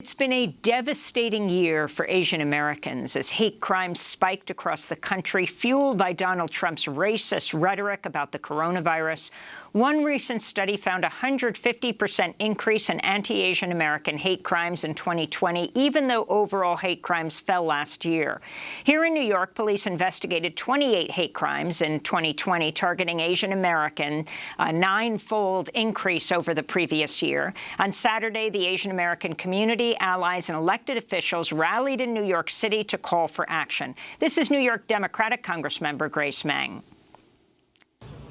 It's been a devastating year for Asian Americans as hate crimes spiked across the country, fueled by Donald Trump's racist rhetoric about the coronavirus. One recent study found a 150% increase in anti-Asian American hate crimes in 2020, even though overall hate crimes fell last year. Here in New York, police investigated 28 hate crimes in 2020 targeting Asian American, a nine-fold increase over the previous year. On Saturday, the Asian American community, allies, and elected officials rallied in New York City to call for action. This is New York Democratic Congressmember Grace Meng.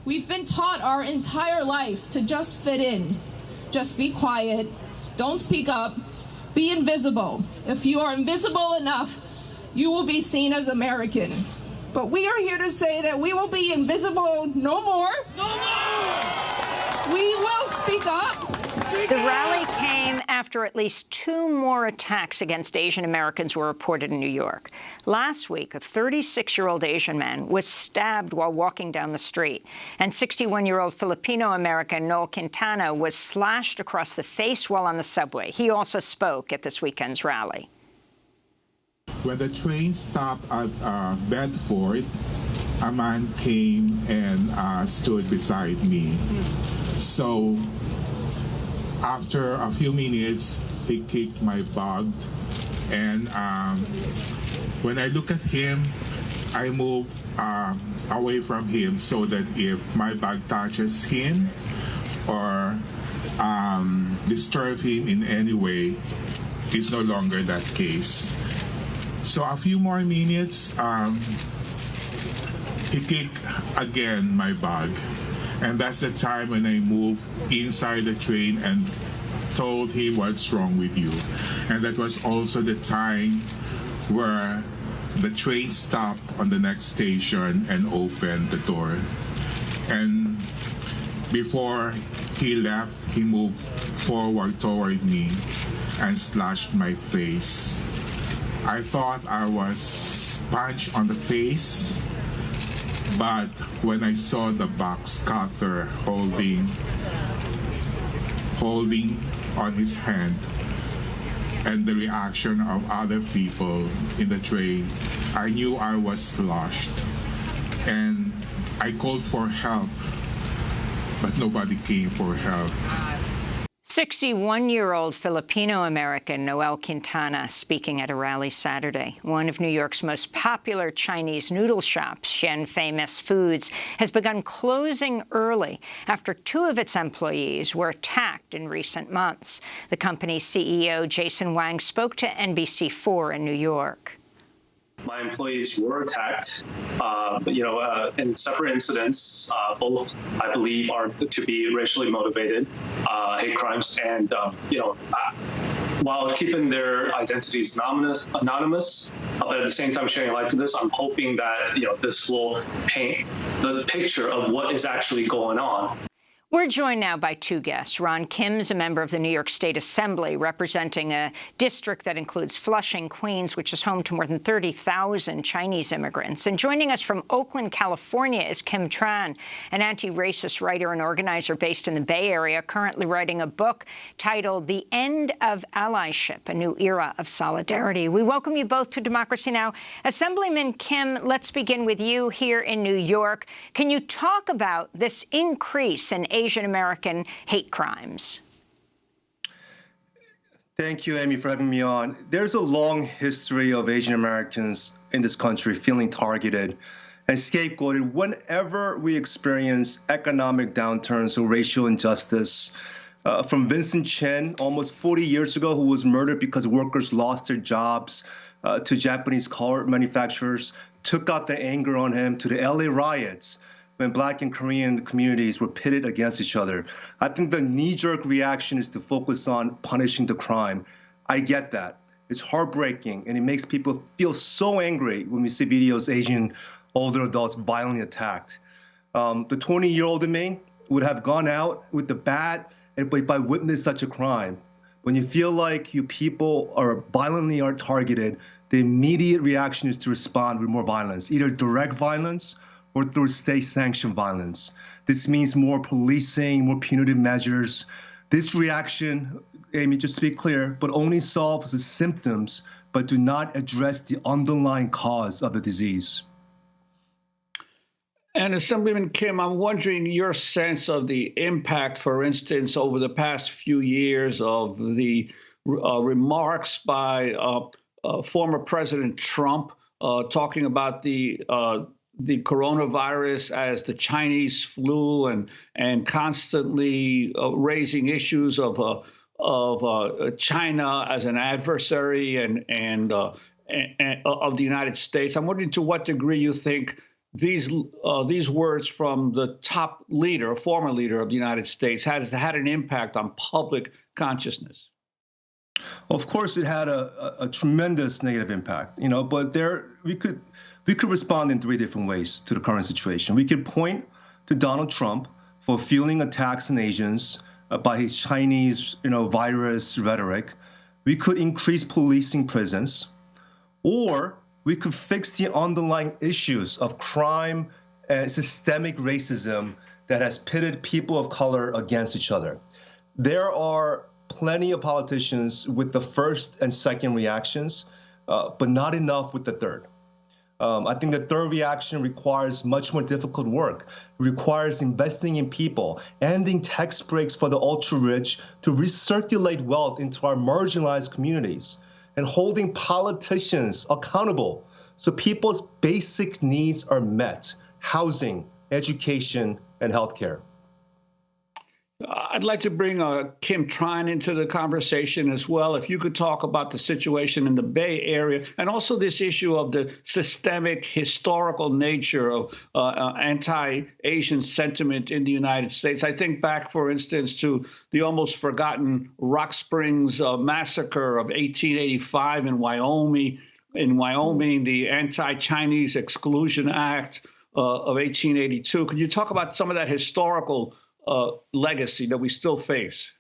We've been taught our entire life to just fit in, just be quiet, don't speak up, be invisible. If you are invisible enough, you will be seen as American. But we are here to say that we will be invisible no more. No more! We will speak up. The rally came after at least 2 more attacks against Asian Americans were reported in New York. Last week, a 36-year-old Asian man was stabbed while walking down the street, and 61-year-old Filipino-American Noel Quintana was slashed across the face while on the subway. He also spoke at this weekend's rally. When the train stopped at Bedford, a man came and stood beside me. So after a few minutes, he kicked my bag, and when I look at him, I move away from him so that if my bag touches him or disturb him in any way, it's no longer that case. So a few more minutes, he kicked again my bag. And that's the time when I moved inside the train and told him what's wrong with you. And that was also the time where the train stopped on the next station and opened the door. And before he left, he moved forward toward me and slashed my face. I thought I was punched on the face, but when I saw the box cutter holding on his hand and the reaction of other people in the train, I knew I was sloshed. And I called for help, but nobody came for help. 61-year-old Filipino-American Noel Quintana speaking at a rally Saturday. One of New York's most popular Chinese noodle shops, Xi'an Famous Foods, has begun closing early after 2 of its employees were attacked in recent months. The company's CEO, Jason Wang, spoke to NBC4 in New York. My employees were attacked, in separate incidents. Both, I believe, are to be racially motivated hate crimes, and while keeping their identities anonymous, but at the same time sharing light to this, I'm hoping that this will paint the picture of what is actually going on. We're joined now by 2 guests. Ron Kim's a member of the New York State Assembly, representing a district that includes Flushing, Queens, which is home to more than 30,000 Chinese immigrants. And joining us from Oakland, California, is Kim Tran, an anti-racist writer and organizer based in the Bay Area, currently writing a book titled The End of Allyship, A New Era of Solidarity. We welcome you both to Democracy Now! Assemblyman Kim, let's begin with you here in New York. Can you talk about this increase in Asian American hate crimes? Thank you, Amy, for having me on. There's a long history of Asian Americans in this country feeling targeted and scapegoated whenever we experience economic downturns or racial injustice. From Vincent Chin almost 40 years ago, who was murdered because workers lost their jobs, to Japanese car manufacturers took out their anger on him, to the LA riots, when Black and Korean communities were pitted against each other. I think the knee-jerk reaction is to focus on punishing the crime. I get that. It's heartbreaking, and it makes people feel so angry when we see videos Asian older adults violently attacked. The 20-year-old in me would have gone out with the bat and by witness such a crime. When you feel like you people are violently targeted, the immediate reaction is to respond with more violence, either direct violence or through state-sanctioned violence. This means more policing, more punitive measures, This reaction, Amy, just to be clear, but only solves the symptoms, but do not address the underlying cause of the disease. And Assemblyman Kim, I'm wondering your sense of the impact, for instance, over the past few years of the remarks by former President Trump talking about the coronavirus as the Chinese flu and constantly raising issues of China as an adversary and of the United States. I'm wondering to what degree you think these words from the top leader, former leader of the United States, has had an impact on public consciousness. Of course, it had a tremendous negative impact, but we could respond in 3 different ways to the current situation. We could point to Donald Trump for fueling attacks on Asians by his Chinese, virus rhetoric. We could increase policing presence, or we could fix the underlying issues of crime and systemic racism that has pitted people of color against each other. There are plenty of politicians with the first and second reactions, but not enough with the third. I think the third reaction requires much more difficult work, requires investing in people, ending tax breaks for the ultra-rich to recirculate wealth into our marginalized communities, and holding politicians accountable so people's basic needs are met: housing, education, and healthcare. I'd like to bring Kim Tran into the conversation as well. If you could talk about the situation in the Bay Area and also this issue of the systemic historical nature of anti-Asian sentiment in the United States. I think back, for instance, to the almost forgotten Rock Springs massacre of 1885 in Wyoming. The Anti-Chinese Exclusion Act of 1882. Could you talk about some of that historical legacy that we still face?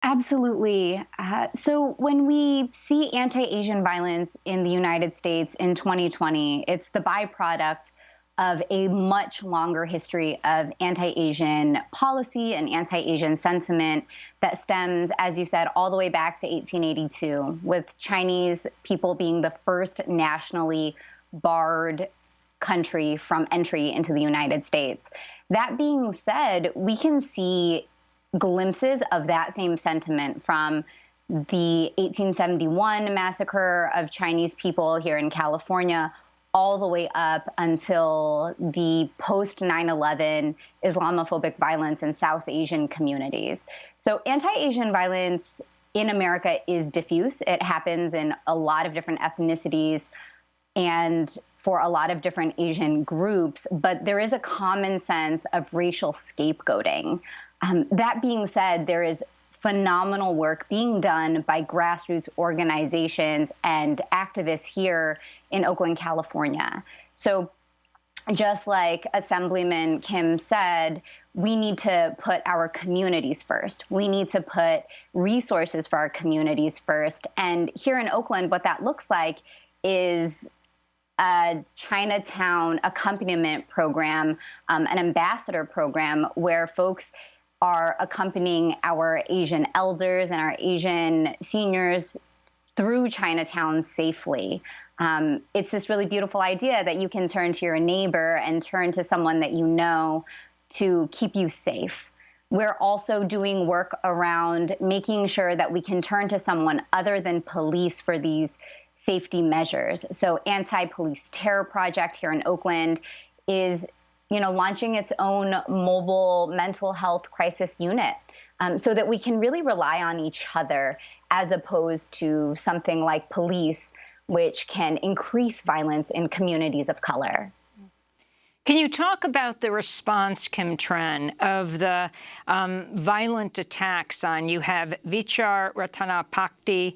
Absolutely. So when we see anti-Asian violence in the United States in 2020, it's the byproduct of a much longer history of anti-Asian policy and anti-Asian sentiment that stems, as you said, all the way back to 1882, with Chinese people being the first nationally barred country from entry into the United States. That being said, we can see glimpses of that same sentiment from the 1871 massacre of Chinese people here in California all the way up until the post-9/11 Islamophobic violence in South Asian communities. So anti-Asian violence in America is diffuse. It happens in a lot of different ethnicities and for a lot of different Asian groups, but there is a common sense of racial scapegoating. That being said, there is phenomenal work being done by grassroots organizations and activists here in Oakland, California. So just like Assemblyman Kim said, we need to put our communities first. We need to put resources for our communities first. And here in Oakland, what that looks like is a Chinatown accompaniment program, an ambassador program where folks are accompanying our Asian elders and our Asian seniors through Chinatown safely. It's this really beautiful idea that you can turn to your neighbor and turn to someone that you know to keep you safe. We're also doing work around making sure that we can turn to someone other than police for these safety measures. So Anti-Police Terror Project here in Oakland is launching its own mobile mental health crisis unit so that we can really rely on each other as opposed to something like police, which can increase violence in communities of color. Can you talk about the response, Kim Tran, of the violent attacks on, you have Vichar Ratanapakdi,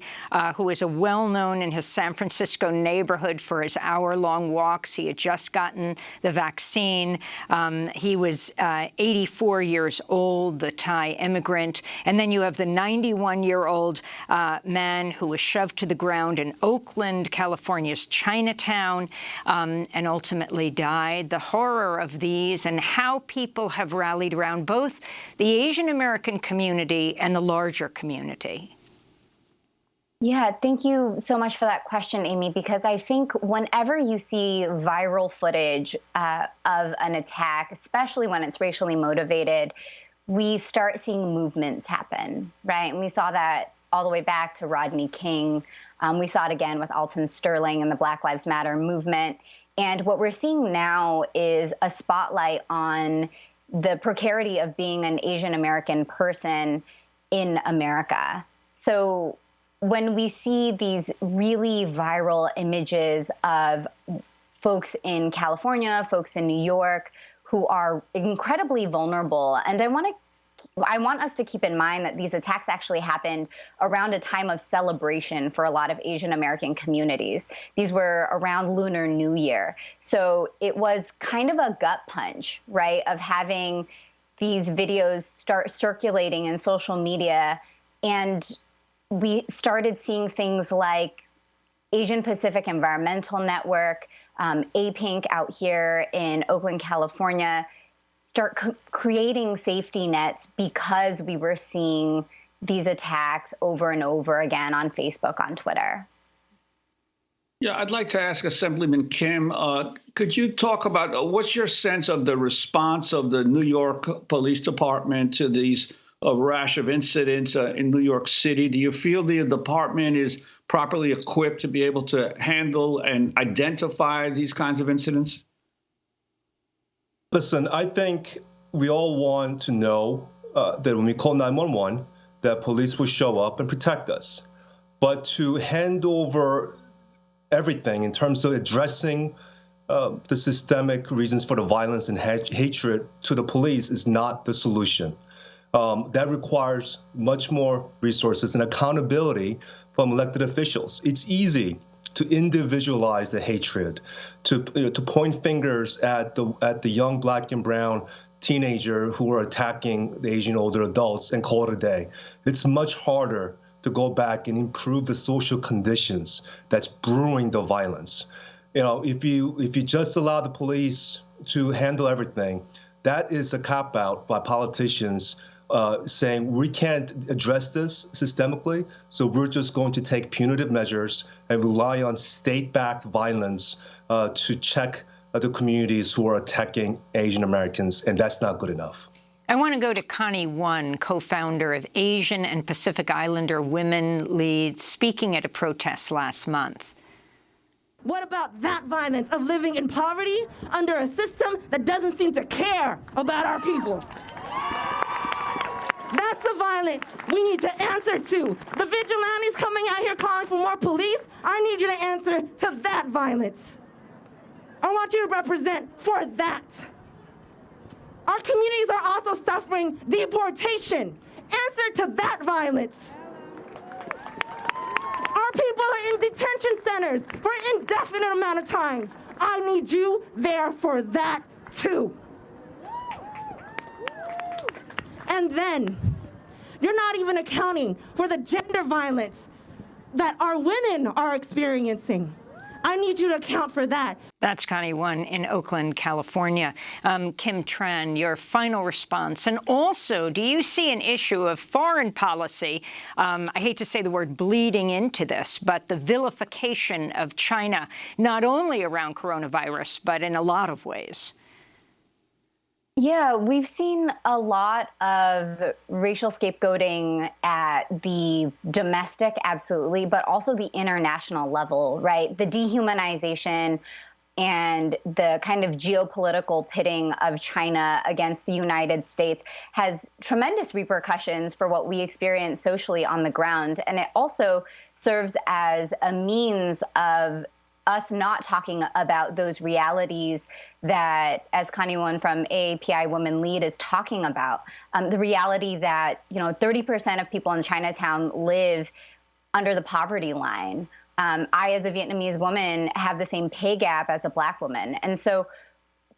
who is a well-known in his San Francisco neighborhood for his hour-long walks. He had just gotten the vaccine. He was 84 years old, the Thai immigrant. And then you have the 91-year-old man who was shoved to the ground in Oakland, California's Chinatown, and ultimately died. The horror of these and how people have rallied around both the Asian American community and the larger community? Yeah, thank you so much for that question, Amy, because I think whenever you see viral footage of an attack, especially when it's racially motivated, we start seeing movements happen, right? And we saw that all the way back to Rodney King. We saw it again with Alton Sterling and the Black Lives Matter movement. And what we're seeing now is a spotlight on the precarity of being an Asian American person in America. So when we see these really viral images of folks in California, folks in New York, who are incredibly vulnerable, and I want us to keep in mind that these attacks actually happened around a time of celebration for a lot of Asian American communities. These were around Lunar New Year. So it was kind of a gut punch, right, of having these videos start circulating in social media. And we started seeing things like Asian Pacific Environmental Network, APINC out here in Oakland, California, start creating safety nets because we were seeing these attacks over and over again on Facebook, on Twitter. Yeah, I'd like to ask Assemblyman Kim, could you talk about what's your sense of the response of the New York Police Department to these rash of incidents in New York City? Do you feel the department is properly equipped to be able to handle and identify these kinds of incidents? Listen, I think we all want to know that when we call 911, that police will show up and protect us. But to hand over everything in terms of addressing the systemic reasons for the violence and hatred to the police is not the solution. That requires much more resources and accountability from elected officials. It's easy to individualize the hatred, to point fingers at the young Black and brown teenager who are attacking the Asian older adults and call it a day. It's much harder to go back and improve the social conditions that's brewing the violence. You know, if you just allow the police to handle everything, that is a cop-out by politicians saying we can't address this systemically, so we're just going to take punitive measures and rely on state-backed violence to check the communities who are attacking Asian Americans, and that's not good enough. I want to go to Connie Won, co-founder of Asian and Pacific Islander Women Lead, speaking at a protest last month. What about that violence of living in poverty under a system that doesn't seem to care about our people? That's the violence we need to answer to. The vigilantes coming out here calling for more police, I need you to answer to that violence. I want you to represent for that. Our communities are also suffering deportation. Answer to that violence. Our people are in detention centers for an indefinite amount of times. I need you there for that too. And then, you're not even accounting for the gender violence that our women are experiencing. I need you to account for that. That's Connie Won in Oakland, California. Kim Tran, your final response. And also, do you see an issue of foreign policy, I hate to say the word bleeding into this, but the vilification of China, not only around coronavirus, but in a lot of ways? Yeah, we've seen a lot of racial scapegoating at the domestic, absolutely, but also the international level, right? The dehumanization and the kind of geopolitical pitting of China against the United States has tremendous repercussions for what we experience socially on the ground. And it also serves as a means of us not talking about those realities that, as Connie Won from AAPI Women Lead is talking about, the reality that 30% of people in Chinatown live under the poverty line. I, as a Vietnamese woman, have the same pay gap as a Black woman, and so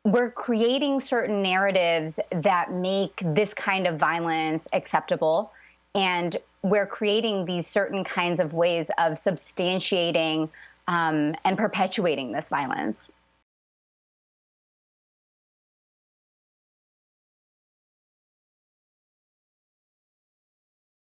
we're creating certain narratives that make this kind of violence acceptable, and we're creating these certain kinds of ways of substantiating and perpetuating this violence.